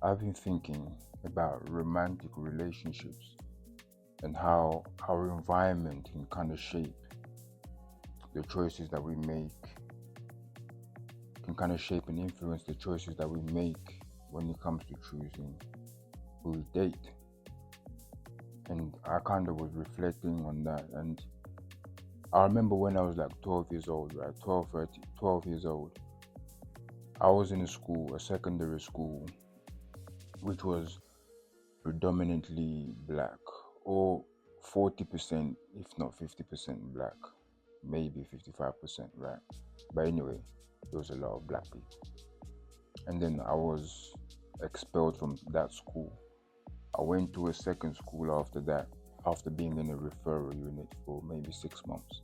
I've been thinking about romantic relationships and how our environment can kind of shape the choices that we make, can kind of shape and influence the choices that we make when it comes to choosing who we date. And I kind of was reflecting on that. And I remember when I was like 12 years old, right? 12, 13, 12 years old. I was in a school, a secondary school, which was predominantly black, or 40%, if not 50% black, maybe 55%, right? But anyway, there was a lot of black people. And then I was expelled from that school. I went to a second school after that, after being in a referral unit for maybe 6 months.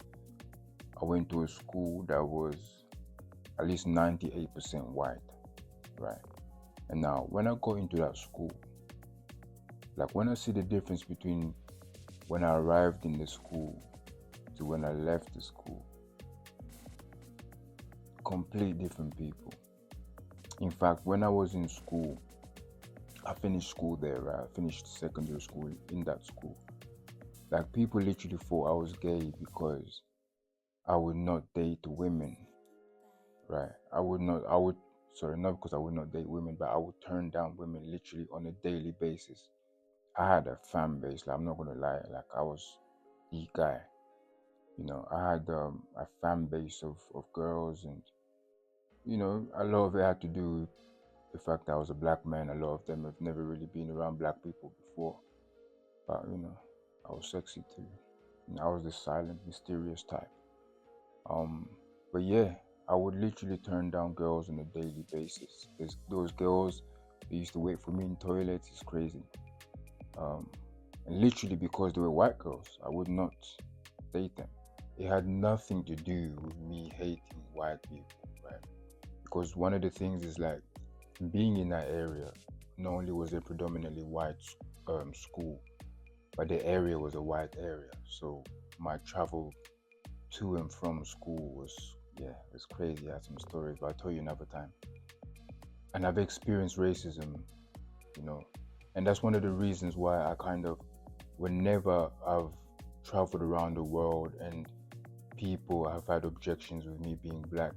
I went to a school that was at least 98% white, right? And now, when I got into that school, like when I see the difference between when I arrived in the school to when I left the school, complete different people. In fact, when I was in school, I finished school there, right? I finished secondary school in that school. Like people literally thought I was gay because I would not date women, right? Not because I would not date women, but I would turn down women literally on a daily basis. I had a fan base, like I'm not gonna lie, like I was the guy. I had a fan base of girls, and a lot of it had to do with the fact that I was a black man. A lot of them have never really been around black people before, but I was sexy too. And I was the silent, mysterious type. Um, but yeah, I would literally turn down girls on a daily basis. Those girls, they used to wait for me in toilets. It's crazy. Um, and literally because they were white girls, I would not date them. It had nothing to do with me hating white people, right? Because one of the things is like being in that area, not only was it predominantly white school, but the area was a white area. So my travel to and from school was, yeah, it was crazy. I had some stories, but I'll tell you another time. And I've experienced racism, you know, and that's one of the reasons why I kind of, whenever I've traveled around the world and people have had objections with me being black,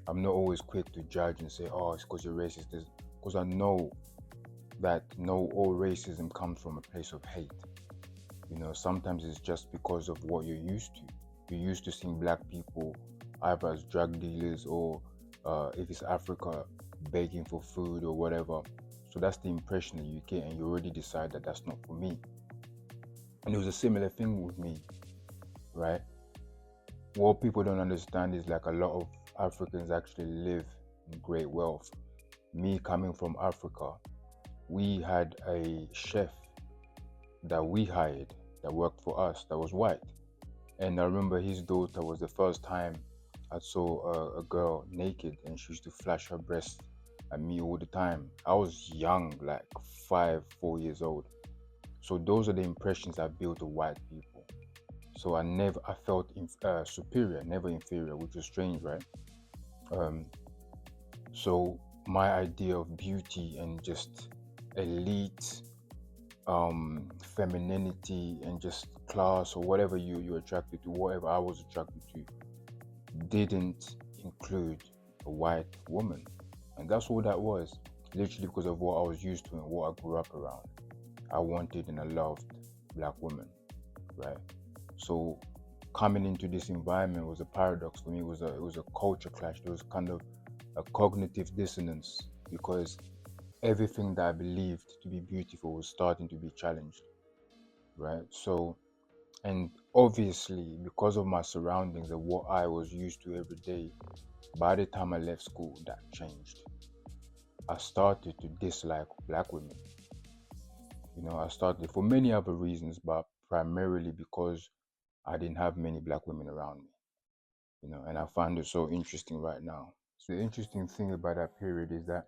I'm not always quick to judge and say, oh, it's because you're racist. Because I know that no, all racism comes from a place of hate. Sometimes it's just because of what you're used to. You're used to seeing black people either as drug dealers or if it's Africa, begging for food or whatever. So that's the impression that you get, and you already decide that that's not for me. And it was a similar thing with me, right? What people don't understand is like a lot of Africans actually live in great wealth. Me coming from Africa, we had a chef that we hired that worked for us that was white. And I remember his daughter was the first time I saw a girl naked, and she used to flash her breast at me all the time. I was young, like 4 years old. So those are the impressions I built of white people. So I felt superior, never inferior, which is strange, right? Um, so my idea of beauty and just elite femininity and just class or whatever you're attracted to, whatever I was attracted to, didn't include a white woman. And that's all that was, literally because of what I was used to and what I grew up around. I wanted and I loved black women, right? So coming into this environment was a paradox for me. It was a culture clash. There was kind of a cognitive dissonance because everything that I believed to be beautiful was starting to be challenged, right? So, and obviously, because of my surroundings and what I was used to every day, by the time I left school, that changed. I started to dislike black women. I started for many other reasons, but primarily because I didn't have many black women around me, and I find it so interesting right now. So the interesting thing about that period is that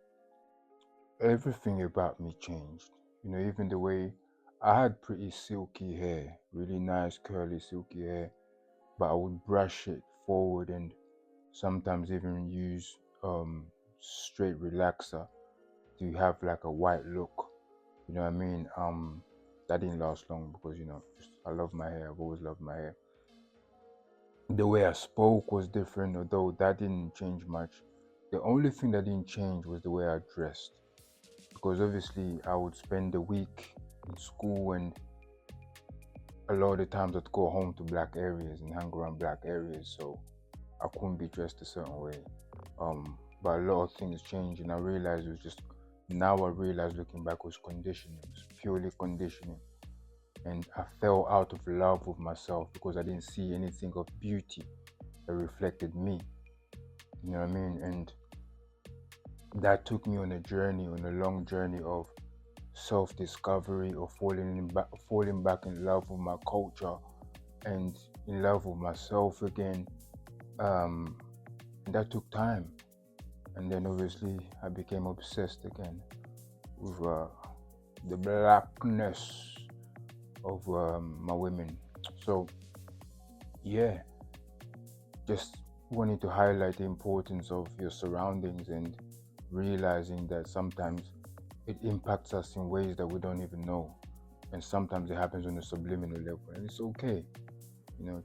everything about me changed. Even the way I had pretty silky hair, really nice curly silky hair, but I would brush it forward and sometimes even use straight relaxer to have like a white look. You know what I mean? That didn't last long because just I love my hair. I've always loved my hair. The way I spoke was different, although that didn't change much. The only thing that didn't change was the way I dressed, because obviously I would spend the week in school, and a lot of the times I'd go home to black areas and hang around black areas, so I couldn't be dressed a certain way. But a lot of things changed, and I realized it was just, now I realize looking back, it was conditioning. It was purely conditioning. And I fell out of love with myself because I didn't see anything of beauty that reflected me. You know what I mean? And that took me on a long journey of self-discovery, of falling back in love with my culture and in love with myself again. And that took time. And then obviously I became obsessed again with the blackness of my women. So yeah, just wanted to highlight the importance of your surroundings and realizing that sometimes it impacts us in ways that we don't even know, and sometimes it happens on a subliminal level, and it's okay.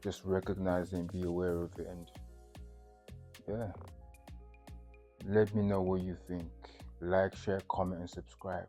Just recognize and be aware of it. And yeah, let me know what you think. Like, share, comment, and subscribe.